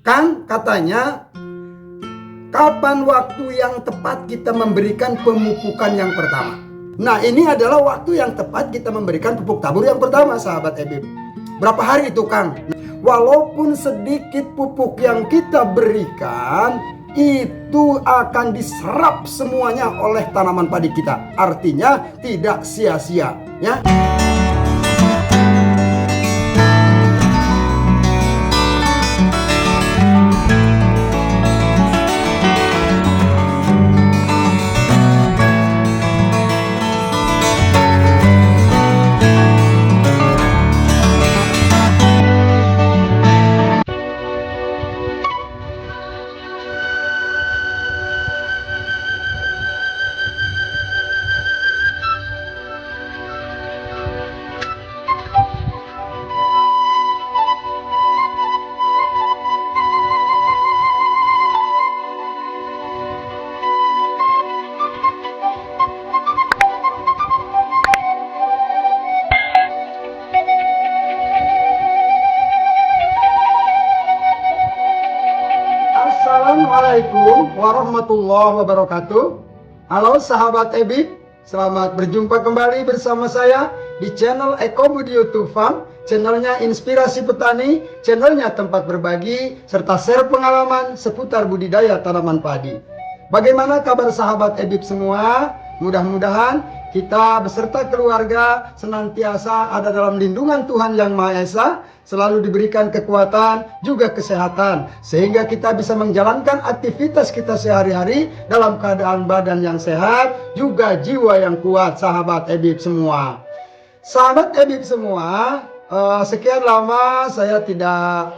Kang katanya, kapan waktu yang tepat kita memberikan pemupukan yang pertama? Nah, ini adalah waktu yang tepat kita memberikan pupuk tabur yang pertama, sahabat Ebib. Berapa hari itu, Kang? Walaupun sedikit pupuk yang kita berikan, itu akan diserap semuanya oleh tanaman padi kita. Artinya tidak sia-sia, ya. Assalamualaikum warahmatullahi wabarakatuh. Halo sahabat Ebib, selamat berjumpa kembali bersama saya di channel Eko Budi YouTube Farm, channelnya Inspirasi Petani, channelnya tempat berbagi serta share pengalaman seputar budidaya tanaman padi. Bagaimana kabar sahabat Ebib semua? Mudah-mudahan kita beserta keluarga senantiasa ada dalam lindungan Tuhan Yang Maha Esa, selalu diberikan kekuatan juga kesehatan, sehingga kita bisa menjalankan aktivitas kita sehari-hari dalam keadaan badan yang sehat, juga jiwa yang kuat, sahabat Ebib semua. Sahabat Ebib semua, sekian lama saya tidak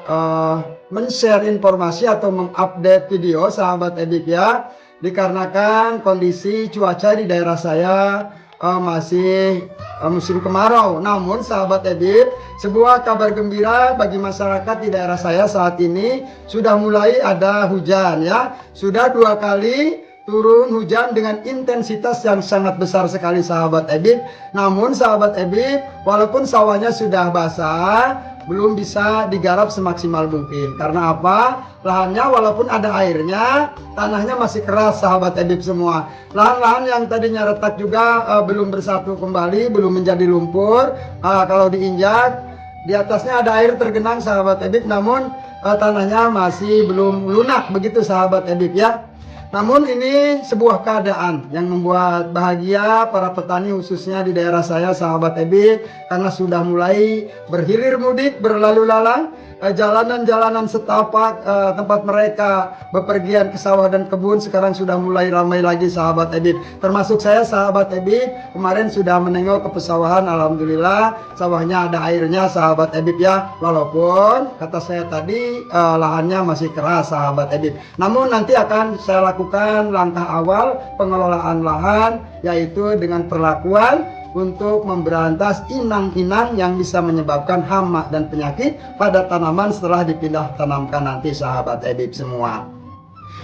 men-share informasi atau mengupdate video, sahabat Ebib ya, dikarenakan kondisi cuaca di daerah saya masih musim kemarau. Namun sahabat Ebib, sebuah kabar gembira bagi masyarakat di daerah saya saat ini, sudah mulai ada hujan ya. Sudah 2 kali turun hujan dengan intensitas yang sangat besar sekali sahabat Ebib. Namun sahabat Ebib, walaupun sawahnya sudah basah, belum bisa digarap semaksimal mungkin. Karena apa? Lahannya walaupun ada airnya, tanahnya masih keras sahabat Ebib semua. Lahan-lahan yang tadinya retak juga belum bersatu kembali, belum menjadi lumpur. Kalau diinjak, di atasnya ada air tergenang sahabat Ebib, namun tanahnya masih belum lunak begitu sahabat Ebib ya. Namun ini sebuah keadaan yang membuat bahagia para petani khususnya di daerah saya sahabat Ebib, karena sudah mulai berhilir mudik, berlalu lalang, jalanan-jalanan setapak tempat mereka bepergian ke sawah dan kebun sekarang sudah mulai ramai lagi sahabat Ebib. Termasuk saya sahabat Ebib, kemarin sudah menengok ke pesawahan, alhamdulillah sawahnya ada airnya sahabat Ebib ya. Walaupun kata saya tadi lahannya masih keras sahabat Ebib. Namun nanti akan saya lakukan langkah awal pengelolaan lahan, yaitu dengan perlakuan untuk memberantas inang-inang yang bisa menyebabkan hama dan penyakit pada tanaman setelah dipindah tanamkan nanti sahabat Ebib semua.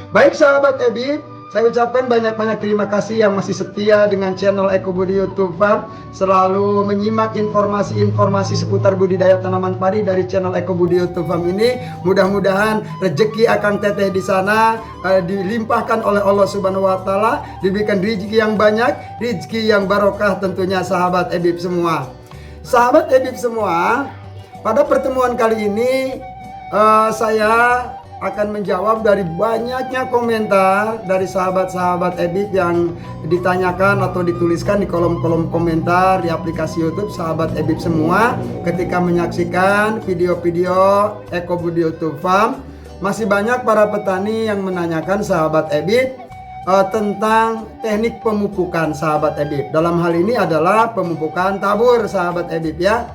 Baik sahabat Ebib, saya ucapkan banyak-banyak terima kasih yang masih setia dengan channel Eko Budi YouTube Farm, selalu menyimak informasi-informasi seputar budidaya tanaman padi dari channel Eko Budi YouTube Farm ini. Mudah-mudahan rezeki akan teteh di sana, dilimpahkan oleh Allah Subhanahu wa taala, diberikan rezeki yang banyak, rezeki yang barokah tentunya sahabat Ebib semua. Sahabat Ebib semua, pada pertemuan kali ini saya akan menjawab dari banyaknya komentar dari sahabat-sahabat Ebib yang ditanyakan atau dituliskan di kolom-kolom komentar di aplikasi YouTube sahabat Ebib semua ketika menyaksikan video-video Eko Budi YouTube Farm. Masih banyak para petani yang menanyakan sahabat Ebib tentang teknik pemupukan sahabat Ebib. Dalam hal ini adalah pemupukan tabur sahabat Ebib ya.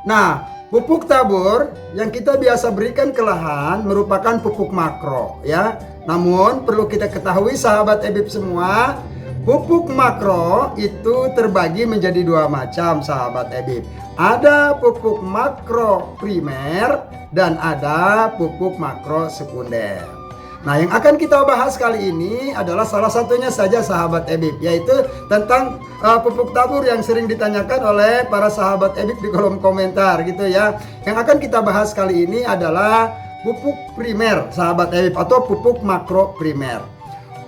Nah, pupuk tabur yang kita biasa berikan ke lahan merupakan pupuk makro ya. Namun perlu kita ketahui sahabat Ebib semua, pupuk makro itu terbagi menjadi 2 macam sahabat Ebib. Ada pupuk makro primer dan ada pupuk makro sekunder. Nah, yang akan kita bahas kali ini adalah salah satunya saja sahabat Ebib, yaitu tentang pupuk tabur yang sering ditanyakan oleh para sahabat Ebib di kolom komentar gitu ya. Yang akan kita bahas kali ini adalah pupuk primer sahabat Ebib atau pupuk makro primer.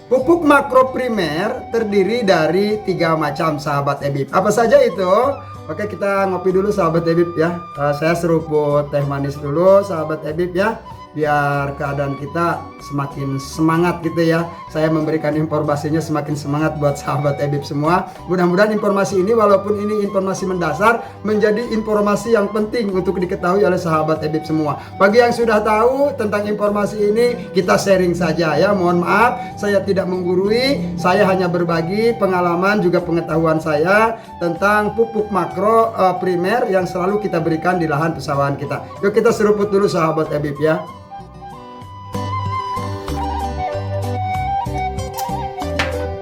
Pupuk makro primer terdiri dari 3 macam sahabat Ebib. Apa saja itu? Oke, kita ngopi dulu sahabat Ebib ya. Saya seruput teh manis dulu sahabat Ebib ya, biar keadaan kita semakin semangat gitu ya. Saya memberikan informasinya semakin semangat buat sahabat Ebib semua. Mudah-mudahan informasi ini walaupun ini informasi mendasar menjadi informasi yang penting untuk diketahui oleh sahabat Ebib semua. Bagi yang sudah tahu tentang informasi ini, kita sharing saja ya. Mohon maaf saya tidak menggurui, saya hanya berbagi pengalaman juga pengetahuan saya tentang pupuk makro primer yang selalu kita berikan di lahan pesawahan kita. Yuk kita seruput dulu sahabat Ebib ya.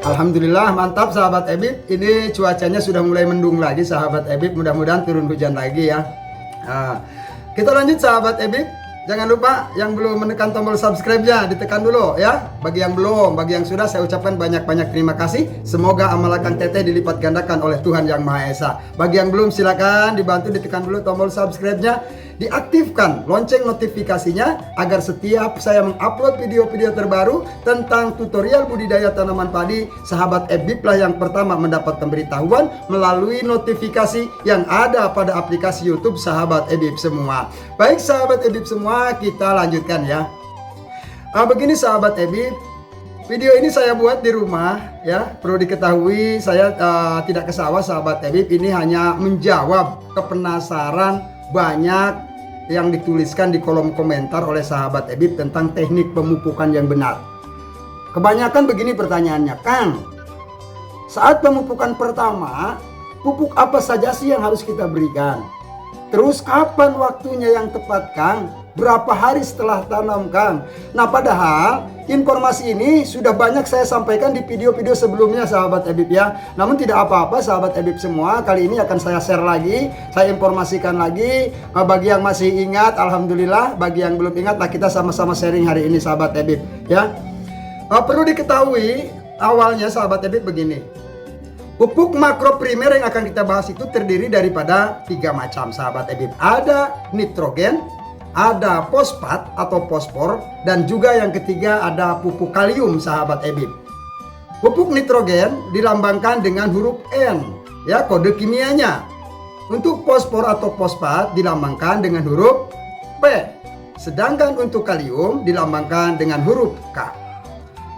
Alhamdulillah mantap sahabat Ebib. Ini cuacanya sudah mulai mendung lagi sahabat Ebib. Mudah-mudahan turun hujan lagi ya. Kita lanjut sahabat Ebib. Jangan lupa yang belum menekan tombol subscribe-nya ditekan dulu ya. Bagi yang belum, bagi yang sudah saya ucapkan banyak-banyak terima kasih. Semoga amal Kang Teteh dilipat gandakan oleh Tuhan Yang Maha Esa. Bagi yang belum silakan dibantu ditekan dulu tombol subscribe-nya, diaktifkan lonceng notifikasinya agar setiap saya mengupload video-video terbaru tentang tutorial budidaya tanaman padi, sahabat Ebib lah yang pertama mendapat pemberitahuan melalui notifikasi yang ada pada aplikasi YouTube sahabat Ebib semua. Baik sahabat Ebib semua, kita lanjutkan ya. Begini sahabat Ebib, video ini saya buat di rumah ya. Perlu diketahui saya tidak ke sawah sahabat Ebib. Ini hanya menjawab kepenasaran banyak yang dituliskan di kolom komentar oleh sahabat Ebib tentang teknik pemupukan yang benar. Kebanyakan begini pertanyaannya, Kang, saat pemupukan pertama, pupuk apa saja sih yang harus kita berikan? Terus kapan waktunya yang tepat, Kang? Berapa hari setelah tanam, Kang? Nah, padahal informasi ini sudah banyak saya sampaikan di video-video sebelumnya sahabat Ebib ya. Namun tidak apa-apa sahabat Ebib semua, kali ini akan saya share lagi, saya informasikan lagi. Bagi yang masih ingat, alhamdulillah. Bagi yang belum ingat, nah kita sama-sama sharing hari ini sahabat Ebib ya. Perlu diketahui awalnya sahabat Ebib begini. Pupuk makro primer yang akan kita bahas itu terdiri daripada 3 macam sahabat Ebib. Ada nitrogen, ada fosfat atau fosfor, dan juga yang ketiga ada pupuk kalium sahabat Ebib. Pupuk nitrogen dilambangkan dengan huruf N ya, kode kimianya. Untuk fosfor atau fosfat dilambangkan dengan huruf P. Sedangkan untuk kalium dilambangkan dengan huruf K.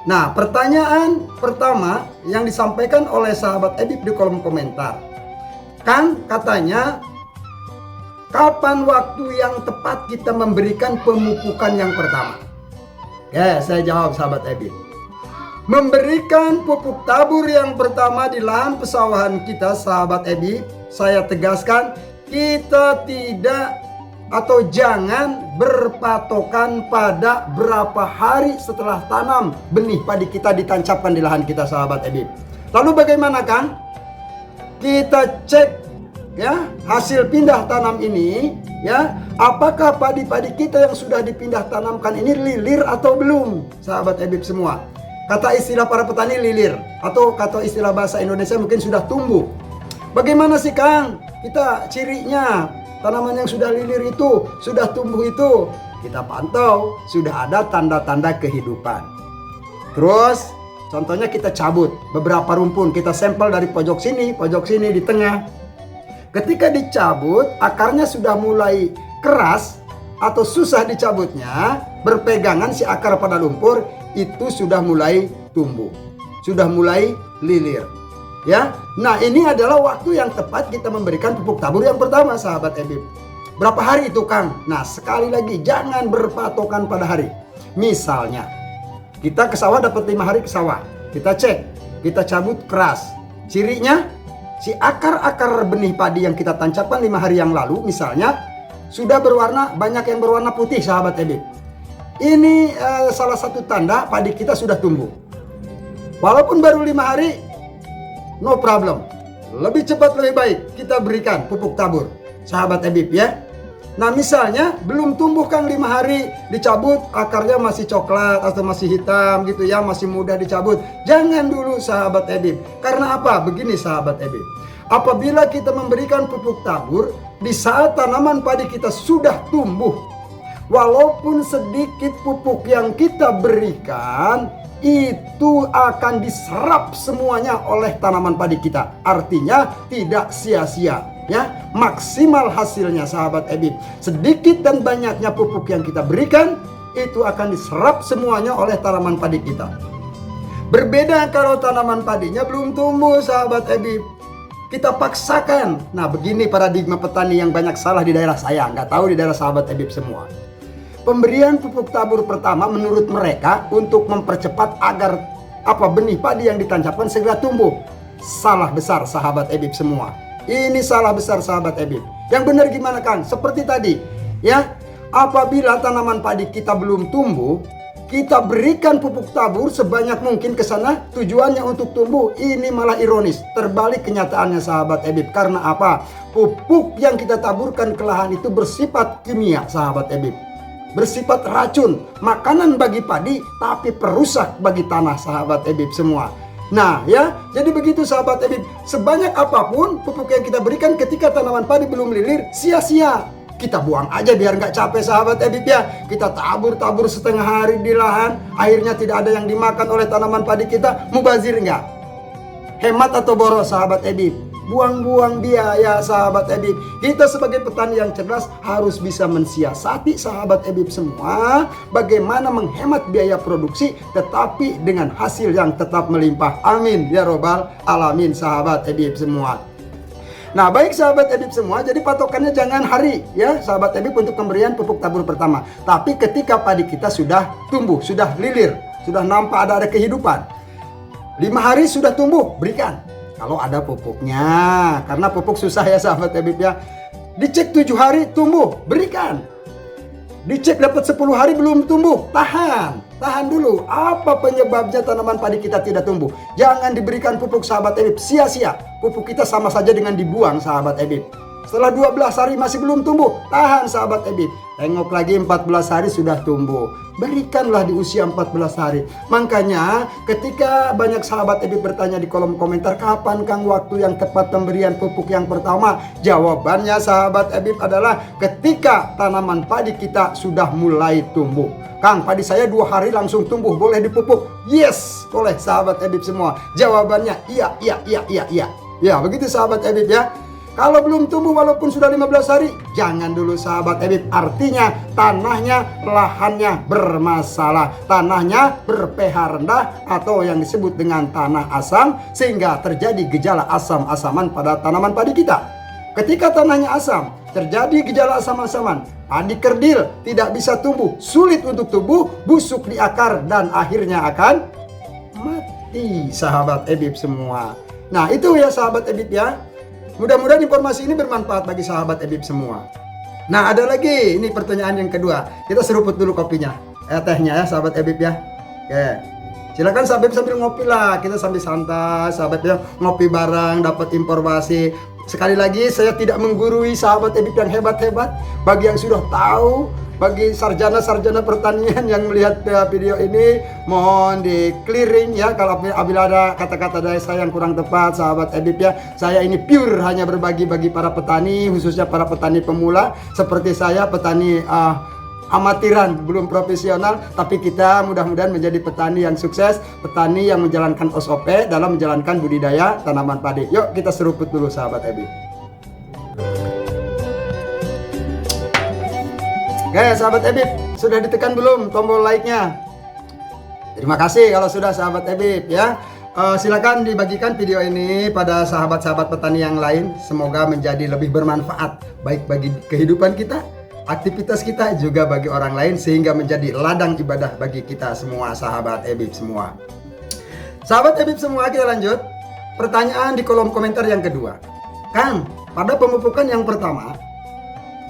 Nah, pertanyaan pertama yang disampaikan oleh sahabat Ebib di kolom komentar, Kang, katanya kapan waktu yang tepat kita memberikan pemupukan yang pertama? Oke, saya jawab sahabat Ebib. Memberikan pupuk tabur yang pertama di lahan pesawahan kita sahabat Ebib, saya tegaskan kita tidak atau jangan berpatokan pada berapa hari setelah tanam benih padi kita ditancapkan di lahan kita sahabat Ebib. Lalu bagaimana, Kang? Kita cek ya hasil pindah tanam ini ya, apakah padi-padi kita yang sudah dipindah tanamkan ini lilir atau belum sahabat Ebib semua. Kata istilah para petani lilir, atau kata istilah bahasa Indonesia mungkin sudah tumbuh. Bagaimana sih, Kang, kita cirinya tanaman yang sudah lilir itu, sudah tumbuh itu? Kita pantau sudah ada tanda-tanda kehidupan. Terus contohnya kita cabut beberapa rumpun, kita sampel dari pojok sini di tengah. Ketika dicabut, akarnya sudah mulai keras atau susah dicabutnya, berpegangan si akar pada lumpur, itu sudah mulai tumbuh, sudah mulai lilir. Ya, nah ini adalah waktu yang tepat kita memberikan pupuk tabur yang pertama sahabat Ebib. Berapa hari itu, Kang? Nah, sekali lagi jangan berpatokan pada hari. Misalnya kita ke sawah dapat 5 hari ke sawah, kita cek, kita cabut keras. Cirinya si akar-akar benih padi yang kita tancapkan 5 hari yang lalu misalnya sudah berwarna, banyak yang berwarna putih sahabat Ebib. Ini salah satu tanda padi kita sudah tumbuh. Walaupun baru 5 hari, no problem. Lebih cepat lebih baik kita berikan pupuk tabur sahabat Ebib ya. Nah, misalnya belum tumbuh, Kang, 5 hari dicabut, akarnya masih coklat atau masih hitam gitu ya, masih mudah dicabut. Jangan dulu sahabat Ebib. Karena apa? Begini sahabat Ebib. Apabila kita memberikan pupuk tabur di saat tanaman padi kita sudah tumbuh, walaupun sedikit pupuk yang kita berikan, itu akan diserap semuanya oleh tanaman padi kita. Artinya tidak sia-sia, ya, maksimal hasilnya sahabat Ebib. Sedikit dan banyaknya pupuk yang kita berikan, itu akan diserap semuanya oleh tanaman padi kita. Berbeda kalau tanaman padinya belum tumbuh sahabat Ebib, kita paksakan. Nah, begini paradigma petani yang banyak salah di daerah saya, nggak tahu di daerah sahabat Ebib semua. Pemberian pupuk tabur pertama menurut mereka untuk mempercepat agar benih padi yang ditancapkan segera tumbuh. Salah besar sahabat Ebib semua. Ini salah besar sahabat Ebib. Yang benar gimana Kang? Seperti tadi, ya. Apabila tanaman padi kita belum tumbuh, kita berikan pupuk tabur sebanyak mungkin ke sana, tujuannya untuk tumbuh. Ini malah ironis, terbalik kenyataannya sahabat Ebib. Karena apa? Pupuk yang kita taburkan ke lahan itu bersifat kimia sahabat Ebib, bersifat racun, makanan bagi padi tapi perusak bagi tanah sahabat Ebib semua. Nah, ya, jadi begitu sahabat Ebib, sebanyak apapun pupuk yang kita berikan ketika tanaman padi belum lilir, sia-sia. Kita buang aja biar nggak capek sahabat Ebib ya. Kita tabur setengah hari di lahan, akhirnya tidak ada yang dimakan oleh tanaman padi kita. Mubazir nggak? Hemat atau boros sahabat Ebib? Buang-buang biaya sahabat Ebib. Kita sebagai petani yang cerdas harus bisa mensiasati sahabat Ebib semua, bagaimana menghemat biaya produksi tetapi dengan hasil yang tetap melimpah. Amin ya robbal alamin sahabat Ebib semua. Nah, baik sahabat Ebib semua, jadi patokannya jangan hari ya sahabat Ebib untuk pemberian pupuk tabur pertama, tapi ketika padi kita sudah tumbuh, sudah lilir, sudah nampak ada kehidupan. 5 hari sudah tumbuh, berikan kalau ada pupuknya, karena pupuk susah ya sahabat Ebib ya. Dicek 7 hari tumbuh, berikan. Dicek dapat 10 hari belum tumbuh, tahan dulu. Apa penyebabnya tanaman padi kita tidak tumbuh? Jangan diberikan pupuk sahabat Ebib sia-sia. Pupuk kita sama saja dengan dibuang sahabat Ebib. Setelah 12 hari masih belum tumbuh, tahan sahabat Ebib. Tengok lagi 14 hari sudah tumbuh, berikanlah di usia 14 hari. Makanya ketika banyak sahabat Ebib bertanya di kolom komentar, kapan Kang waktu yang tepat pemberian pupuk yang pertama? Jawabannya sahabat Ebib adalah ketika tanaman padi kita sudah mulai tumbuh. Kang, padi saya 2 hari langsung tumbuh, boleh dipupuk? Yes, boleh sahabat Ebib semua. Jawabannya iya. Ya, begitu sahabat Ebib ya. Kalau belum tumbuh walaupun sudah 15 hari, jangan dulu sahabat Ebib. Artinya tanahnya, lahannya bermasalah. Tanahnya ber-pH rendah atau yang disebut dengan tanah asam, sehingga terjadi gejala asam-asaman pada tanaman padi kita. Ketika tanahnya asam, terjadi gejala asam-asaman. Padi kerdil, tidak bisa tumbuh, sulit untuk tumbuh, busuk di akar, dan akhirnya akan mati sahabat Ebib semua. Nah, itu ya sahabat Ebib ya. Mudah-mudahan informasi ini bermanfaat bagi sahabat Ebib semua. Nah, ada lagi ini pertanyaan yang kedua. Kita seruput dulu kopinya, tehnya ya sahabat Ebib ya. Oke, silakan sahabat sambil ngopi lah. Kita sambil santai sahabat ya, ngopi bareng, dapat informasi. Sekali lagi saya tidak menggurui sahabat Ebib yang hebat-hebat. Bagi yang sudah tahu, bagi sarjana-sarjana pertanian yang melihat video ini, mohon di clearing ya kalau apabila ada kata-kata dari saya yang kurang tepat sahabat Ebib ya. Saya ini pure hanya berbagi bagi para petani, khususnya para petani pemula seperti saya, petani amatiran, belum profesional, tapi kita mudah-mudahan menjadi petani yang sukses, petani yang menjalankan SOP dalam menjalankan budidaya tanaman padi. Yuk kita seruput dulu sahabat Ebib. Oke sahabat Ebib, sudah ditekan belum tombol like-nya? Terima kasih kalau sudah sahabat Ebib ya. Silakan dibagikan video ini pada sahabat-sahabat petani yang lain. Semoga menjadi lebih bermanfaat baik bagi kehidupan kita, aktivitas kita, juga bagi orang lain, sehingga menjadi ladang ibadah bagi kita semua sahabat Ebib semua. Sahabat Ebib semua, kita lanjut. Pertanyaan di kolom komentar yang kedua. Kang, pada pemupukan yang pertama,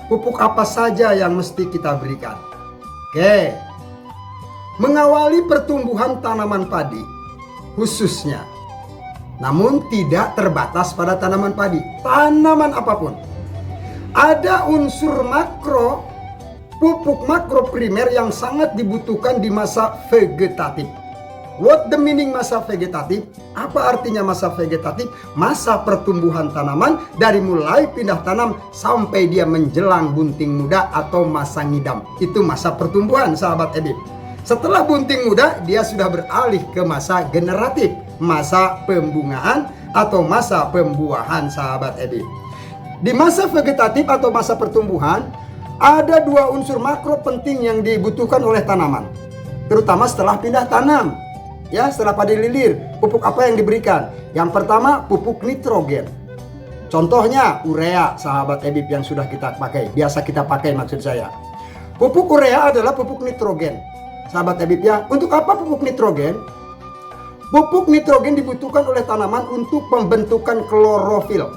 pupuk apa saja yang mesti kita berikan? Oke. Mengawali pertumbuhan tanaman padi khususnya, namun tidak terbatas pada tanaman padi, tanaman apapun. Ada unsur makro, pupuk makro primer yang sangat dibutuhkan di masa vegetatif. What the meaning masa vegetatif? Apa artinya masa vegetatif? Masa pertumbuhan tanaman dari mulai pindah tanam sampai dia menjelang bunting muda atau masa ngidam. Itu masa pertumbuhan, sahabat Ebib. Setelah bunting muda, dia sudah beralih ke masa generatif, masa pembungaan atau masa pembuahan, sahabat Ebib. Di masa vegetatif atau masa pertumbuhan, ada dua unsur makro penting yang dibutuhkan oleh tanaman, terutama setelah pindah tanam. Ya, setelah padi lilir, pupuk apa yang diberikan? Yang pertama, pupuk nitrogen. Contohnya urea, sahabat Ebib, yang sudah kita pakai, biasa kita pakai maksud saya. Pupuk urea adalah pupuk nitrogen, sahabat Ebib ya. Untuk apa pupuk nitrogen? Pupuk nitrogen dibutuhkan oleh tanaman untuk pembentukan klorofil.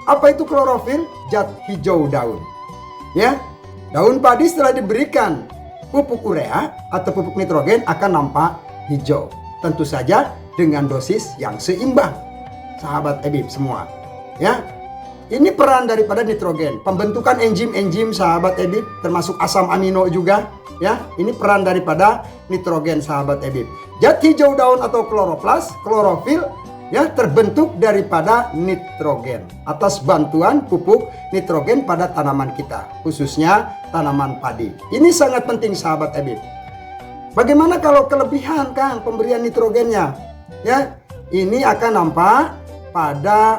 Apa itu klorofil? Zat hijau daun. Ya, daun padi setelah diberikan pupuk urea atau pupuk nitrogen akan nampak hijau. Tentu saja dengan dosis yang seimbang, sahabat Ebib semua. Ya, ini peran daripada nitrogen, pembentukan enzim-enzim, sahabat Ebib, termasuk asam amino juga. Ya, ini peran daripada nitrogen, sahabat Ebib. Zat hijau daun atau klorofil, ya, terbentuk daripada nitrogen atas bantuan pupuk nitrogen pada tanaman kita, khususnya tanaman padi. Ini sangat penting, sahabat Ebib. Bagaimana kalau kelebihan, Kang, pemberian nitrogennya? Ya, ini akan nampak pada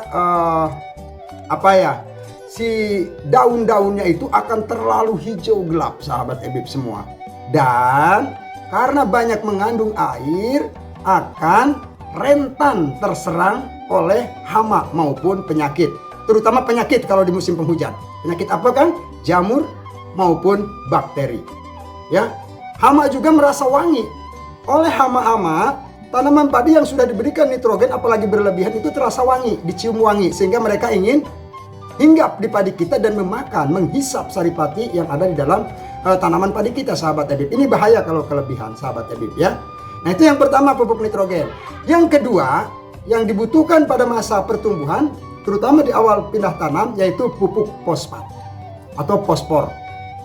si daun-daunnya itu akan terlalu hijau gelap, sahabat Ebib semua. Dan karena banyak mengandung air, akan rentan terserang oleh hama maupun penyakit, terutama penyakit kalau di musim penghujan. Penyakit apa, Kang? Jamur maupun bakteri. Ya, hama juga merasa wangi. Oleh hama-hama, tanaman padi yang sudah diberikan nitrogen apalagi berlebihan itu terasa wangi, dicium wangi, sehingga mereka ingin hinggap di padi kita dan memakan, menghisap saripati yang ada di dalam tanaman padi kita, sahabat Ebib. Ini bahaya kalau kelebihan, sahabat Ebib ya. Nah, itu yang pertama, pupuk nitrogen. Yang kedua, yang dibutuhkan pada masa pertumbuhan, terutama di awal pindah tanam, yaitu pupuk fosfat atau fosfor.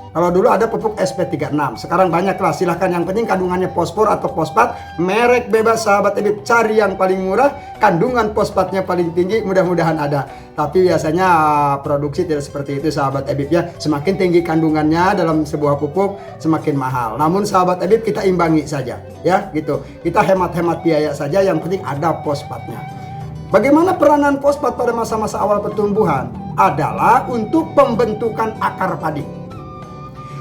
Kalau dulu ada pupuk SP36, sekarang banyaklah, silahkan, yang penting kandungannya fosfor atau fosfat, merek bebas, sahabat Ebib, cari yang paling murah, kandungan fosfatnya paling tinggi, mudah-mudahan ada. Tapi biasanya produksi tidak seperti itu, sahabat Ebib ya. Semakin tinggi kandungannya dalam sebuah pupuk, semakin mahal. Namun sahabat Ebib, kita imbangi saja ya, gitu. Kita hemat-hemat biaya saja, yang penting ada fosfatnya. Bagaimana peranan fosfat pada masa-masa awal pertumbuhan? Adalah untuk pembentukan akar padi.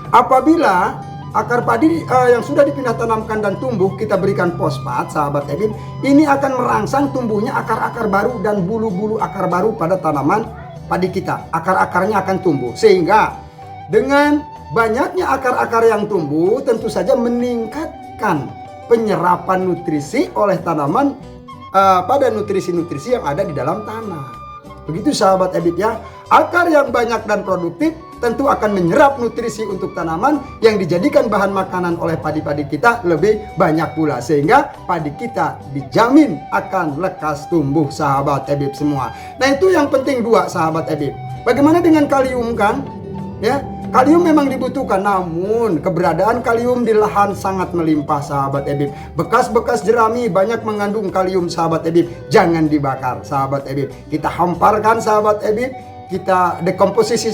Apabila akar padi yang sudah dipindah tanamkan dan tumbuh, kita berikan fosfat, sahabat Ebib, ini akan merangsang tumbuhnya akar-akar baru dan bulu-bulu akar baru pada tanaman padi kita. Akar-akarnya akan tumbuh, sehingga dengan banyaknya akar-akar yang tumbuh, tentu saja meningkatkan penyerapan nutrisi oleh tanaman pada nutrisi-nutrisi yang ada di dalam tanah. Begitu, sahabat Ebib ya. Akar yang banyak dan produktif tentu akan menyerap nutrisi untuk tanaman yang dijadikan bahan makanan oleh padi-padi kita lebih banyak pula, sehingga padi kita dijamin akan lekas tumbuh, sahabat Ebib semua. Nah, itu yang penting dua, sahabat Ebib. Bagaimana dengan kalium, Kang? Ya, kalium memang dibutuhkan, namun keberadaan kalium di lahan sangat melimpah, sahabat Ebib. Bekas-bekas jerami banyak mengandung kalium, sahabat Ebib. Jangan dibakar, sahabat Ebib. Kita hamparkan, sahabat Ebib. Kita dekomposisi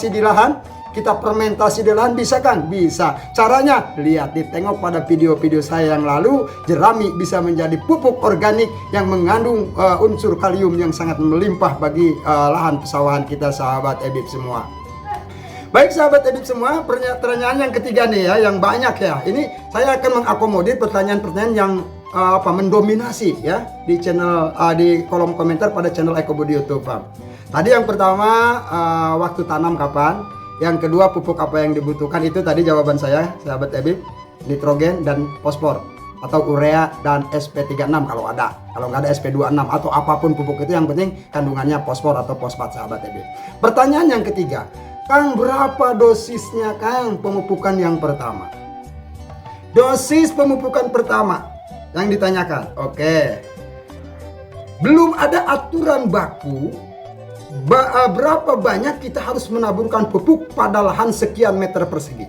di lahan, kita fermentasi di lahan, bisa, Kang? Bisa. Caranya, lihat, ditengok pada video-video saya yang lalu. Jerami bisa menjadi pupuk organik yang mengandung unsur kalium yang sangat melimpah bagi lahan pesawahan kita, sahabat Ebib semua. Baik, sahabat Ebib semua, pertanyaan yang ketiga nih ya, yang banyak ya. Ini saya akan mengakomodir pertanyaan-pertanyaan yang mendominasi ya di channel di kolom komentar pada channel Ecobody YouTube Farm. Tadi yang pertama, waktu tanam kapan? Yang kedua, pupuk apa yang dibutuhkan? Itu tadi jawaban saya, sahabat Ebib. Nitrogen dan fosfor, atau urea dan SP36 kalau ada. Kalau nggak ada SP26 atau apapun pupuk itu, yang penting kandungannya fosfor atau fosfat, sahabat Ebib. Pertanyaan yang ketiga, Kang, berapa dosisnya, Kang, pemupukan yang pertama? Dosis pemupukan pertama yang ditanyakan. Oke. Belum ada aturan baku berapa banyak kita harus menaburkan pupuk pada lahan sekian meter persegi.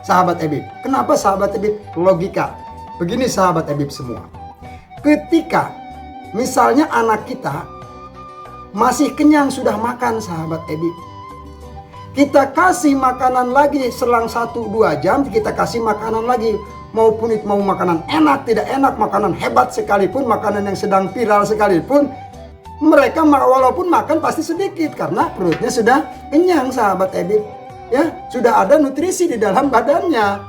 Sahabat Ebib, kenapa, sahabat Ebib? Logika. Begini, sahabat Ebib semua. Ketika misalnya anak kita masih kenyang sudah makan sahabat Ebib, kita kasih makanan lagi selang 1-2 jam, kita kasih makanan lagi. Maupun itu mau makanan enak, tidak enak, makanan hebat sekalipun, makanan yang sedang viral sekalipun, mereka walaupun makan pasti sedikit karena perutnya sudah kenyang sahabat Ebib. Ya, sudah ada nutrisi di dalam badannya.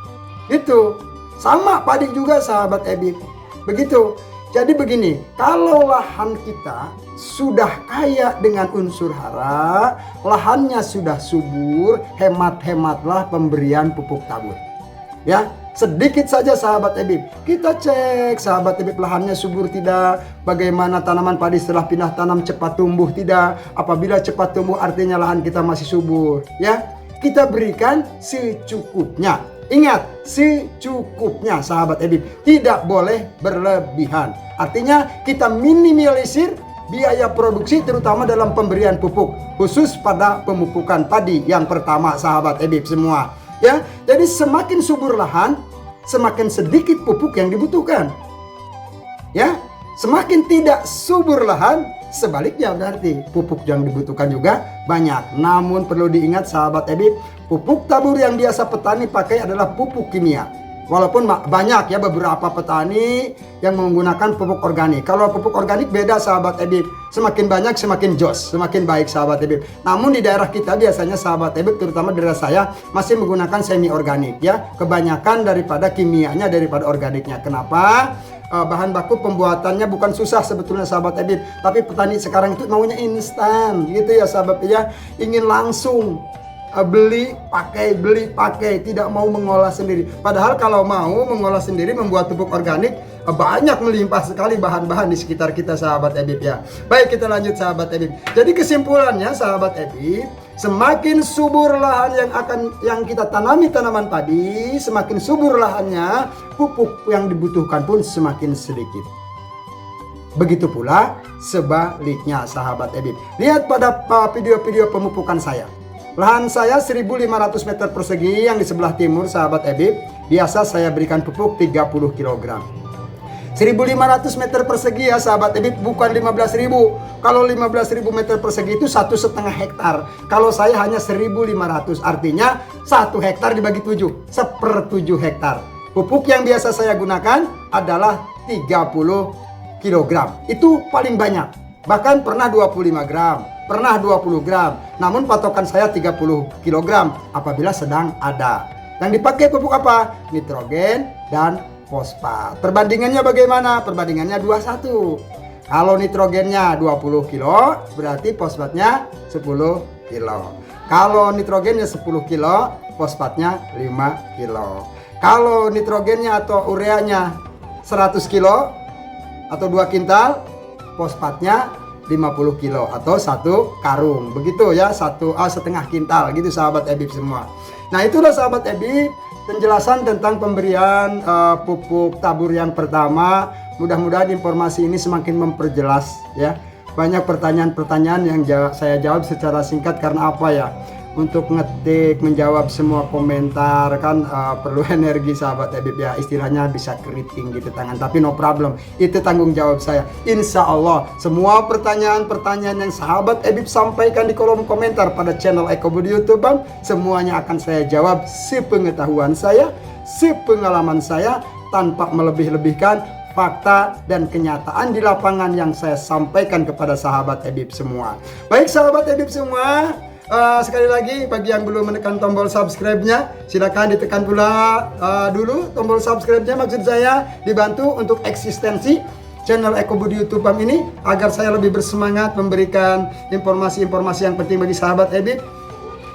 Itu sama padi juga sahabat Ebib. Begitu. Jadi begini, kalau lahan kita sudah kaya dengan unsur hara, lahannya sudah subur, hemat-hematlah pemberian pupuk tabur. Ya, sedikit saja sahabat Ebib. Kita cek sahabat Ebib, lahannya subur tidak, bagaimana tanaman padi setelah pindah tanam cepat tumbuh tidak. Apabila cepat tumbuh artinya lahan kita masih subur. Ya, kita berikan secukupnya. Ingat, secukupnya sahabat Ebib, tidak boleh berlebihan. Artinya kita minimalisir biaya produksi terutama dalam pemberian pupuk, khusus pada pemupukan padi yang pertama sahabat Ebib semua. Ya, jadi semakin subur lahan, semakin sedikit pupuk yang dibutuhkan. Ya, semakin tidak subur lahan, sebaliknya berarti pupuk yang dibutuhkan juga banyak. Namun perlu diingat sahabat Ebib, pupuk tabur yang biasa petani pakai adalah pupuk kimia. Walaupun banyak ya beberapa petani yang menggunakan pupuk organik. Kalau pupuk organik beda sahabat Ebib. Semakin banyak semakin jos, semakin baik sahabat Ebib. Namun di daerah kita biasanya sahabat Ebib, terutama daerah saya, masih menggunakan semi organik ya. Kebanyakan daripada kimianya daripada organiknya. Kenapa? Bahan baku pembuatannya bukan susah sebetulnya sahabat Ebib, tapi petani sekarang itu maunya instan gitu ya sahabat ya. Ingin langsung beli pakai, tidak mau mengolah sendiri. Padahal kalau mau mengolah sendiri, membuat pupuk organik, banyak melimpah sekali bahan-bahan di sekitar kita sahabat Ebib ya. Baik, kita lanjut sahabat Ebib. Jadi kesimpulannya sahabat Ebib, semakin subur lahan yang kita tanami tanaman padi, semakin subur lahannya, pupuk yang dibutuhkan pun semakin sedikit. Begitu pula sebaliknya sahabat Ebib. Lihat pada video-video pemupukan saya. Lahan saya 1.500 meter persegi yang di sebelah timur sahabat Ebib, biasa saya berikan pupuk 30 kg. 1.500 meter persegi ya sahabat Ebib, bukan 15.000. Kalau 15.000 meter persegi itu 1,5 hektar. Kalau saya hanya 1.500, artinya 1 hektar dibagi 7, 1/7 hektar. Pupuk yang biasa saya gunakan adalah 30 kg. Itu paling banyak. Bahkan pernah 25 gram. Pernah 20 gram, namun patokan saya 30 kg apabila sedang ada. Yang dipakai pupuk apa? Nitrogen dan fosfat. Perbandingannya bagaimana? Perbandingannya 21. Kalau nitrogennya 20 kilo, berarti fosfatnya 10 kilo. Kalau nitrogennya 10 kilo, fosfatnya 5 kilo. Kalau nitrogennya atau ureanya 100 kilo atau 2 kintal, fosfatnya 50 kilo atau 1 karung. Begitu ya, 1,5 kintal gitu sahabat Ebib semua. Nah, itulah sahabat Ebib penjelasan tentang pemberian pupuk tabur yang pertama. Mudah-mudahan informasi ini semakin memperjelas ya. Banyak pertanyaan-pertanyaan yang saya jawab secara singkat karena apa ya? Untuk ngetik, menjawab semua komentar kan perlu energi sahabat Ebib ya. Istilahnya bisa keriting gitu tangan, tapi no problem, itu tanggung jawab saya. Insya Allah semua pertanyaan-pertanyaan yang sahabat Ebib sampaikan di kolom komentar pada channel Ekobudi YouTube, semuanya akan saya jawab sepengetahuan saya, sepengalaman saya, tanpa melebih-lebihkan fakta dan kenyataan di lapangan yang saya sampaikan kepada sahabat Ebib semua. Baik sahabat Ebib semua, sekali lagi bagi yang belum menekan tombol subscribe-nya, silakan ditekan pula dulu tombol subscribe-nya. Maksud saya dibantu untuk eksistensi channel Ekobudi YouTube ini, agar saya lebih bersemangat memberikan informasi-informasi yang penting bagi sahabat Ebib.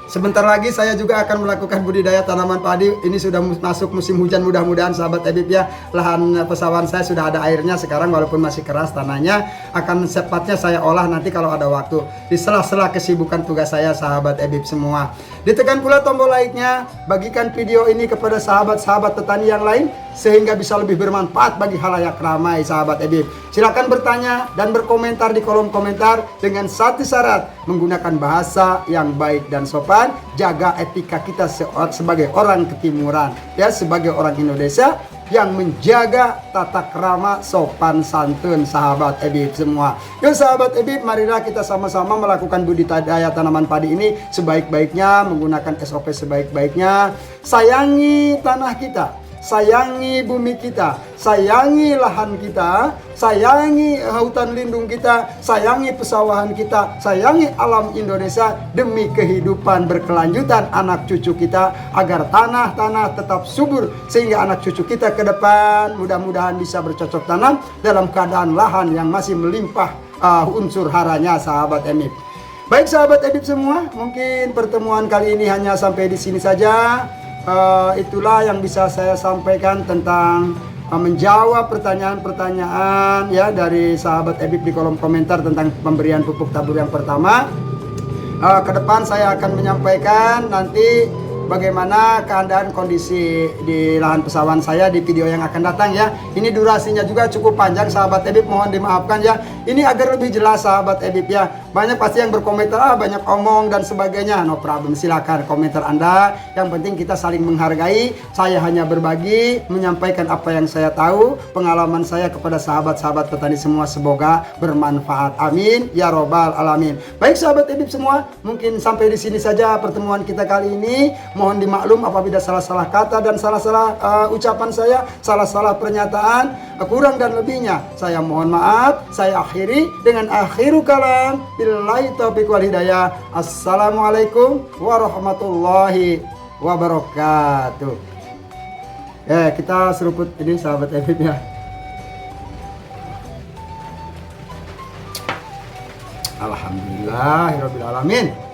Sebentar lagi saya juga akan melakukan budidaya tanaman padi. Ini sudah masuk musim hujan, mudah-mudahan sahabat Ebib ya. Lahan pesawahan saya sudah ada airnya sekarang, walaupun masih keras tanahnya. Akan sepatnya saya olah nanti kalau ada waktu, di sela-sela kesibukan tugas saya sahabat Ebib semua. Ditekan pula tombol like-nya, bagikan video ini kepada sahabat-sahabat petani yang lain, sehingga bisa lebih bermanfaat bagi halayak ramai sahabat Ebib. Silakan bertanya dan berkomentar di kolom komentar dengan satu syarat, menggunakan bahasa yang baik dan sopan. Jaga etika kita sebagai orang ketimuran ya, sebagai orang Indonesia. yang menjaga tata krama sopan santun sahabat Ebib semua. Yuk sahabat Ebib, marilah kita sama-sama melakukan budidaya tanaman padi ini sebaik-baiknya, menggunakan SOP sebaik-baiknya. Sayangi tanah kita, sayangi bumi kita, sayangi lahan kita, sayangi hutan lindung kita, sayangi pesawahan kita, sayangi alam Indonesia demi kehidupan berkelanjutan anak cucu kita, agar tanah-tanah tetap subur sehingga anak cucu kita ke depan mudah-mudahan bisa bercocok tanam dalam keadaan lahan yang masih melimpah unsur haranya sahabat Ebib. Baik sahabat Ebib semua, mungkin pertemuan kali ini hanya sampai di sini saja. Itulah yang bisa saya sampaikan tentang menjawab pertanyaan-pertanyaan ya dari sahabat Ebib di kolom komentar tentang pemberian pupuk tabur yang pertama. Ke depan saya akan menyampaikan nanti bagaimana keadaan kondisi di lahan pesawahan saya di video yang akan datang ya. Ini durasinya juga cukup panjang sahabat Ebib, mohon dimaafkan ya. Ini agar lebih jelas sahabat Ebib ya. Banyak pasti yang berkomentar banyak omong dan sebagainya. No problem, silakan komentar Anda. Yang penting kita saling menghargai. Saya hanya berbagi, menyampaikan apa yang saya tahu, pengalaman saya kepada sahabat-sahabat petani semua, semoga bermanfaat. Amin ya robbal alamin. Baik sahabat Ebib semua, mungkin sampai di sini saja pertemuan kita kali ini. Mohon dimaklum apabila salah-salah kata dan salah-salah ucapan saya, salah-salah pernyataan, kurang dan lebihnya saya mohon maaf. Saya akhiri dengan akhiru kalam, billahi taufiq wal hidayah. Assalamualaikum warahmatullahi wabarakatuh. Kita seruput ini sahabat Ebib ya. Alhamdulillahirabbil alamin.